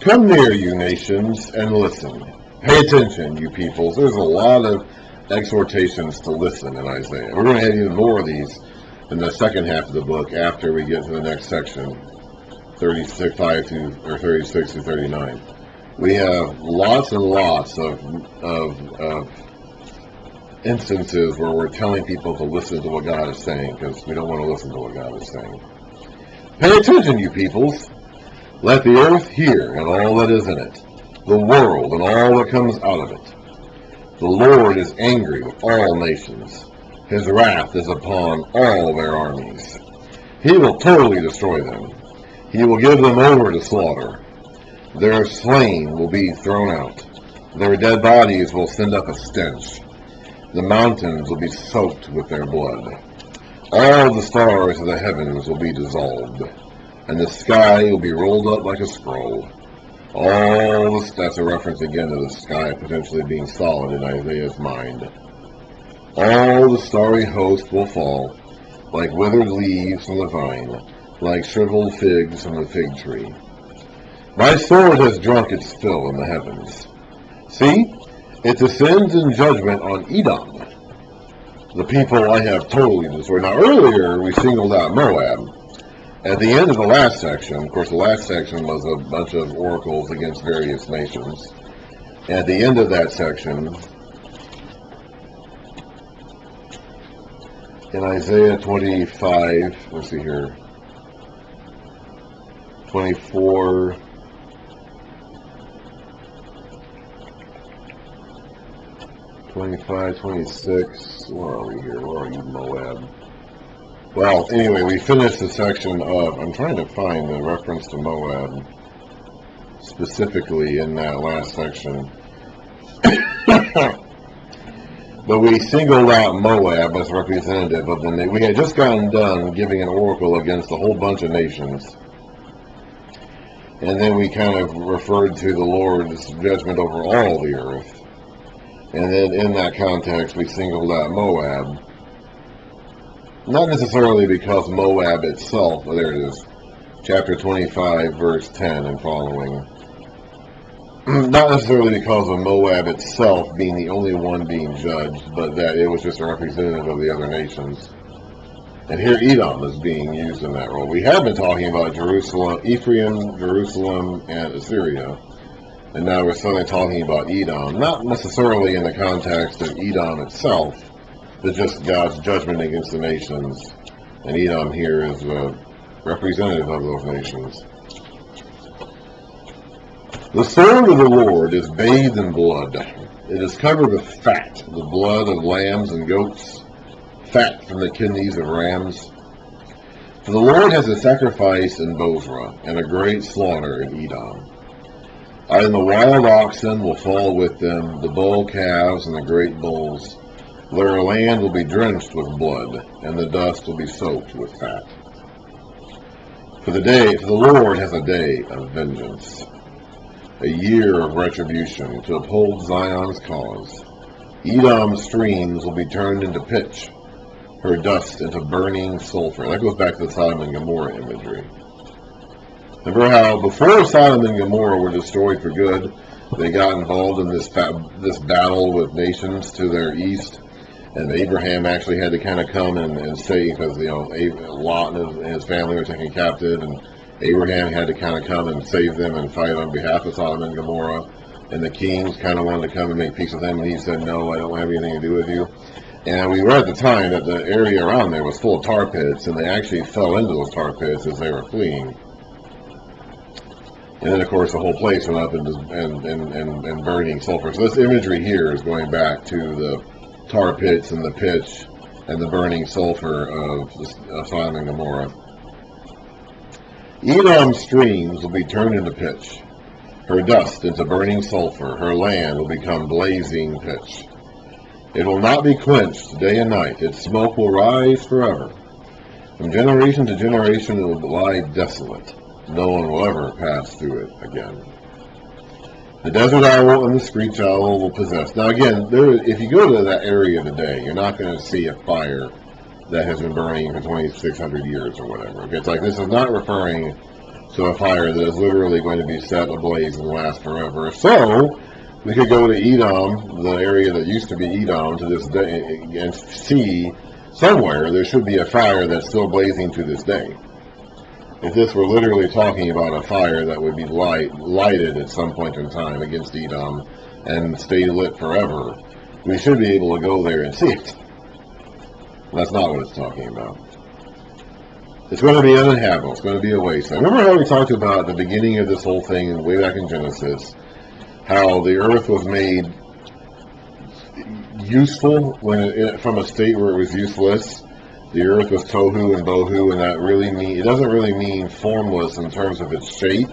Come near, you nations, and listen. Pay attention, you peoples. There's a lot of exhortations to listen in Isaiah. We're going to have even more of these in the second half of the book after we get to the next section, 36 to 39. We have lots and lots of instances where we're telling people to listen to what God is saying because we don't want to listen to what God is saying. Pay attention, you peoples. Let the earth hear and all that is in it, the world and all that comes out of it. The Lord is angry with all nations. His wrath is upon all their armies. He will totally destroy them. He will give them over to slaughter. Their slain will be thrown out. Their dead bodies will send up a stench. The mountains will be soaked with their blood. All the stars of the heavens will be dissolved, and the sky will be rolled up like a scroll. That's a reference again to the sky potentially being solid in Isaiah's mind. All the starry host will fall, like withered leaves from the vine, like shriveled figs from the fig tree. My sword has drunk its fill in the heavens. See, it descends in judgment on Edom, the people I have totally destroyed. Now earlier we singled out Moab. At the end of the last section, of course the last section was a bunch of oracles against various nations. At the end of that section, in Isaiah 25, let's see here, 24, 25, 26, where are we here? Where are you, Moab? Well, anyway, we finished the section of, I'm trying to find the reference to Moab specifically in that last section. But we singled out Moab as representative of the nation. We had just gotten done giving an oracle against a whole bunch of nations. And then we kind of referred to the Lord's judgment over all the earth. And then in that context, we singled out Moab. Not necessarily because Moab itself, well, there it is, chapter 25, verse 10 and following. Not necessarily because of Moab itself being the only one being judged, but that it was just a representative of the other nations. And here Edom is being used in that role. We have been talking about Jerusalem, Ephraim, Jerusalem, and Assyria. And now we're suddenly talking about Edom, not necessarily in the context of Edom itself, but just God's judgment against the nations. And Edom here is a representative of those nations. The sword of the Lord is bathed in blood. It is covered with fat, the blood of lambs and goats, fat from the kidneys of rams. For the Lord has a sacrifice in Bozrah, and a great slaughter in Edom. And the wild oxen will fall with them, the bull calves and the great bulls. Their land will be drenched with blood, and the dust will be soaked with fat. For the Lord has a day of vengeance, a year of retribution, to uphold Zion's cause. Edom's streams will be turned into pitch, her dust into burning sulfur. That goes back to the Sodom and Gomorrah imagery. Remember how before Sodom and Gomorrah were destroyed for good, they got involved in this battle with nations to their east, and Abraham actually had to kind of come and save, because Lot and his family were taken captive, and Abraham had to kind of come and save them and fight on behalf of Sodom and Gomorrah. And the kings kind of wanted to come and make peace with him, and he said, "No, I don't have anything to do with you." And we read at the time that the area around there was full of tar pits, and they actually fell into those tar pits as they were fleeing. And then, of course, the whole place went up and burning sulfur. So this imagery here is going back to the tar pits and the pitch and the burning sulfur of Sodom and Gomorrah. Edom's streams will be turned into pitch, her dust into burning sulfur, her land will become blazing pitch. It will not be quenched day and night, its smoke will rise forever. From generation to generation it will lie desolate. No one will ever pass through it again. The desert owl and the screech owl will possess. Now again, if you go to that area today, you're not going to see a fire that has been burning for 2,600 years or whatever. Okay, it's like this is not referring to a fire that is literally going to be set ablaze and last forever. So we could go to Edom, the area that used to be Edom, to this day, and see somewhere there should be a fire that's still blazing to this day. If this were literally talking about a fire that would be lighted at some point in time against Edom and stay lit forever, we should be able to go there and see it. That's not what it's talking about. It's going to be uninhabitable. It's going to be a wasteland. Remember how we talked about at the beginning of this whole thing, way back in Genesis, how the earth was made useful from a state where it was useless. The earth was tohu and bohu, and that it doesn't really mean formless in terms of its shape,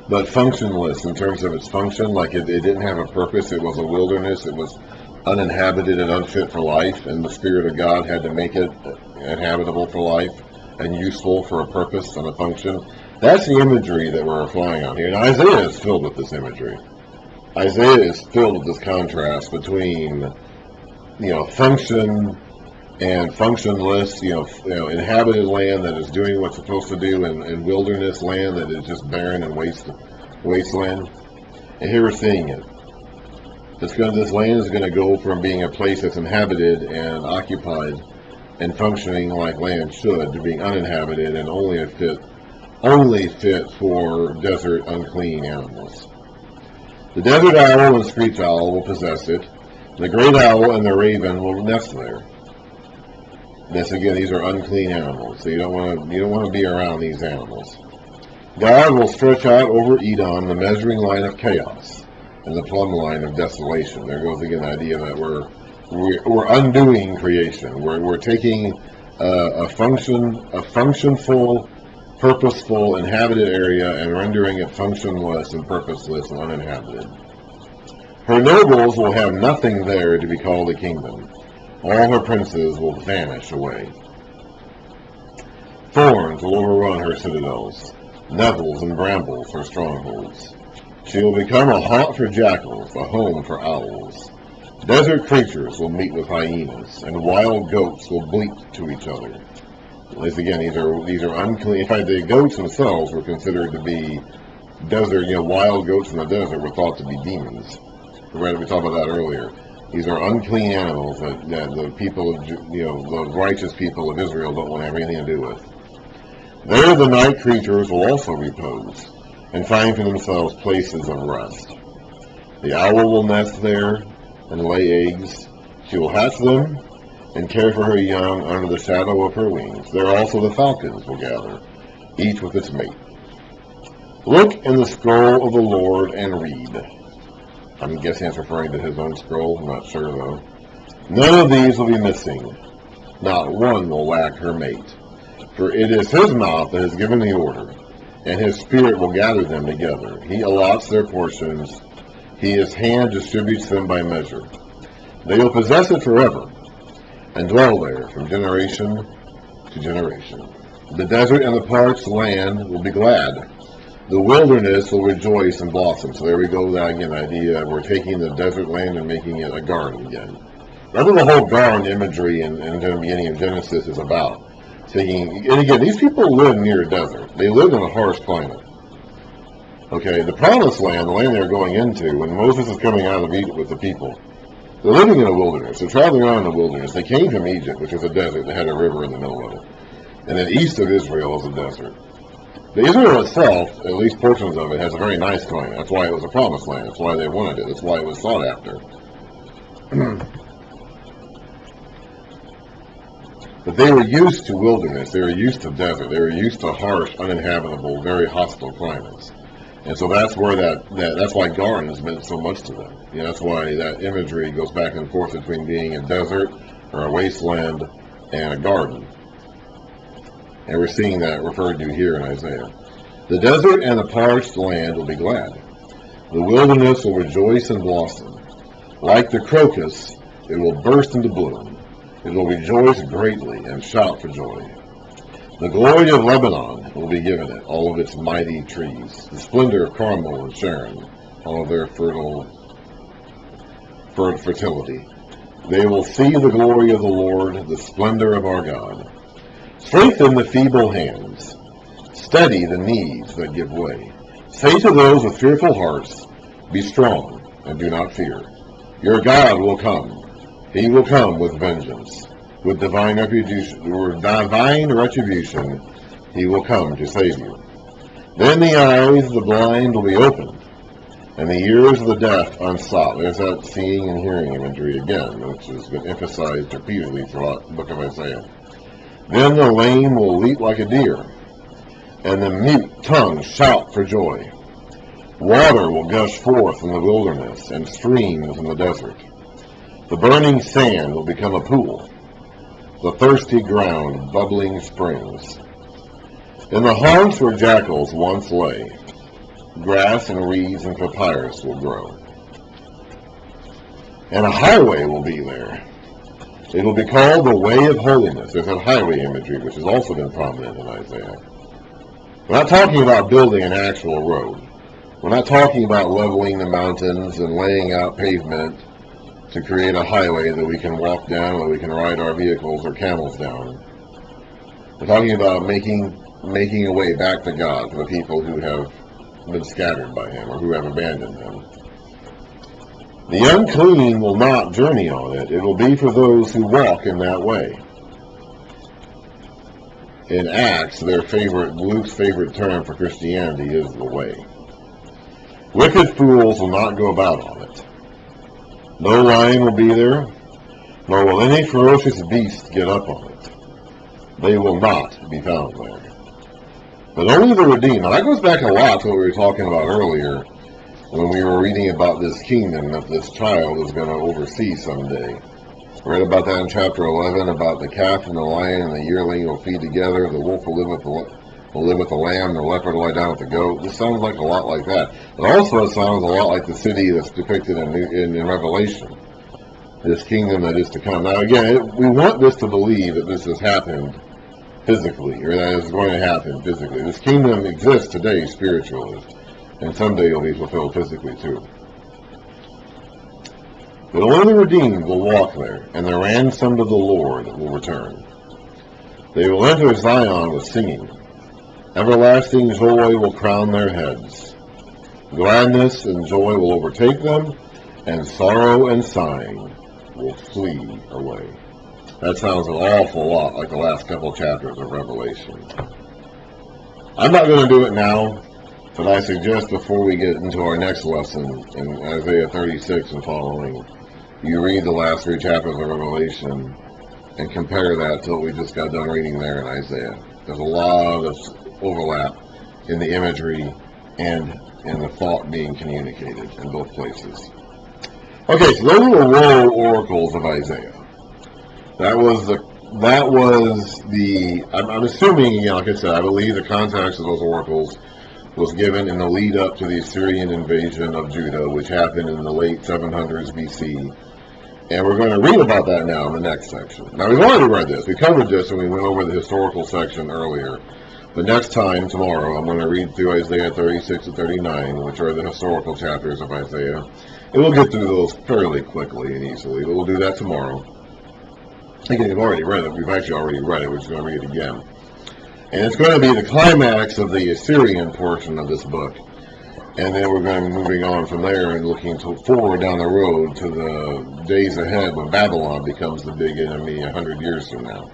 but functionless in terms of its function. Like it didn't have a purpose. It was a wilderness. It was uninhabited and unfit for life, and the Spirit of God had to make it inhabitable for life and useful for a purpose and a function. That's the imagery that we're flying on here. And Isaiah is filled with this imagery. Isaiah is filled with this contrast between, function and functionless, inhabited land that is doing what's supposed to do, and wilderness land that is just barren and wasteland. And here we're seeing it. This land is going to go from being a place that's inhabited and occupied and functioning like land should, to being uninhabited and only fit for desert, unclean animals. The desert owl and screech owl will possess it. The great owl and the raven will nest there. These are unclean animals, so you don't want to be around these animals. God will stretch out over Edom the measuring line of chaos and the plumb line of desolation. There goes again the idea that we're undoing creation. We're taking a functionful, purposeful, inhabited area and rendering it functionless and purposeless and uninhabited. Her nobles will have nothing there to be called a kingdom. All her princes will vanish away. Thorns will overrun her citadels, nettles and brambles her strongholds. She will become a haunt for jackals, a home for owls. Desert creatures will meet with hyenas, and wild goats will bleat to each other. These are unclean. In fact, the goats themselves were considered to be desert. Wild goats in the desert were thought to be demons. We talked about that earlier. These are unclean animals that the people of, the righteous people of Israel don't want to have anything to do with. There the night creatures will also repose and find for themselves places of rest. The owl will nest there and lay eggs. She will hatch them and care for her young under the shadow of her wings. There also the falcons will gather, each with its mate. Look in the scroll of the Lord and read. I'm guessing it's referring to his own scroll. I'm not sure, though. None of these will be missing. Not one will lack her mate. For it is his mouth that has given the order, and his spirit will gather them together. He allots their portions. His hand distributes them by measure. They will possess it forever, and dwell there from generation to generation. The desert and the parched land will be glad. The wilderness will rejoice and blossom. So there we go, that again, idea we're taking the desert land and making it a garden again. That's what the whole garden imagery in the beginning of Genesis is about. And again, these people live near a desert. They live in a harsh climate. Okay, the promised land, the land they're going into, when Moses is coming out of Egypt with the people, they're living in a wilderness. They're traveling around in the wilderness. They came from Egypt, which is a desert that had a river in the middle of it. And then east of Israel is a desert. The Israel itself, at least portions of it, has a very nice climate. That's why it was a promised land. That's why they wanted it. That's why it was sought after. But they were used to wilderness. They were used to desert. They were used to harsh, uninhabitable, very hostile climates. And so that's where that's why gardens meant so much to them. That's why that imagery goes back and forth between being a desert or a wasteland and a garden. And we're seeing that referred to here in Isaiah. The desert and the parched land will be glad. The wilderness will rejoice and blossom. Like the crocus, it will burst into bloom. It will rejoice greatly and shout for joy. The glory of Lebanon will be given it, all of its mighty trees. The splendor of Carmel and Sharon, all of their fertility. They will see the glory of the Lord, the splendor of our God. Strengthen the feeble hands. Steady the knees that give way. Say to those with fearful hearts, be strong and do not fear. Your God will come. He will come with vengeance. With divine retribution, he will come to save you. Then the eyes of the blind will be opened, and the ears of the deaf unstopped. There's that seeing and hearing imagery again, which has been emphasized repeatedly throughout the book of Isaiah. Then the lame will leap like a deer, and the mute tongue shout for joy. Water will gush forth in the wilderness, and streams in the desert. The burning sand will become a pool, the thirsty ground bubbling springs. In the haunts where jackals once lay, grass and reeds and papyrus will grow. And a highway will be there. It will be called the Way of Holiness. There's that highway imagery, which has also been prominent in Isaiah. We're not talking about building an actual road. We're not talking about leveling the mountains and laying out pavement to create a highway that we can walk down, or we can ride our vehicles or camels down. We're talking about making a way back to God for the people who have been scattered by him or who have abandoned him. The unclean will not journey on it. It will be for those who walk in that way. In Acts, Luke's favorite term for Christianity is the way. Wicked fools will not go about on it. No lion will be there, nor will any ferocious beast get up on it. They will not be found there. But only the redeemed. Now that goes back a lot to what we were talking about earlier, when we were reading about this kingdom that this child is going to oversee someday. We read about that in chapter 11, about the calf and the lion and the yearling will feed together, the wolf will live with the lamb, the leopard will lie down with the goat. This sounds like a lot like that. But also it sounds a lot like the city that's depicted in Revelation. This kingdom that is to come. Now again, we want this to believe that this has happened physically, or that it's going to happen physically. This kingdom exists today spiritually, and someday it'll be fulfilled physically too. But only the redeemed will walk there, and the ransomed of the Lord will return. They will enter Zion with singing. Everlasting joy will crown their heads. Gladness and joy will overtake them, and sorrow and sighing will flee away. That sounds an awful lot like the last couple chapters of Revelation. I'm not going to do it now, but I suggest before we get into our next lesson in Isaiah 36 and following, you read the last 3 chapters of Revelation and compare that to what we just got done reading there in Isaiah. There's a lot of overlap in the imagery and in the thought being communicated in both places. Okay, so those are the woe oracles of Isaiah. That was the I'm assuming, again, like I said, I believe the context of those oracles was given in the lead up to the Assyrian invasion of Judah, which happened in the late 700s BC. And we're going to read about that now in the next section. Now, we've already read this. We covered this when we went over the historical section earlier. But next time, tomorrow, I'm going to read through Isaiah 36 and 39, which are the historical chapters of Isaiah. And we'll get through those fairly quickly and easily, but we'll do that tomorrow. Again, you've already read it. We've actually already read it. We're just going to read it again. And it's going to be the climax of the Assyrian portion of this book. And then we're going to be moving on from there and looking forward down the road to the days ahead when Babylon becomes the big enemy 100 years from now.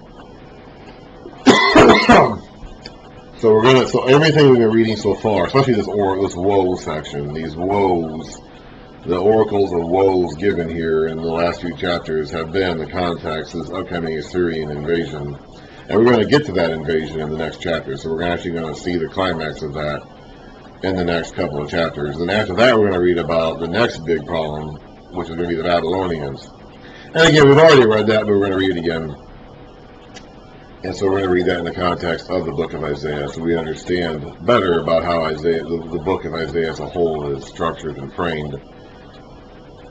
So everything we've been reading so far, especially this woe section, these woes, the oracles of woes given here in the last few chapters have been the context of this upcoming Assyrian invasion. And we're going to get to that invasion in the next chapter. So we're actually going to see the climax of that in the next couple of chapters. And after that, we're going to read about the next big problem, which is going to be the Babylonians. And again, we've already read that, but we're going to read it again. And so we're going to read that in the context of the book of Isaiah, so we understand better about how Isaiah, the book of Isaiah as a whole is structured and framed.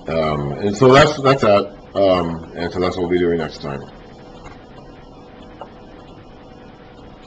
And so that's that. And so that's what we'll be doing next time.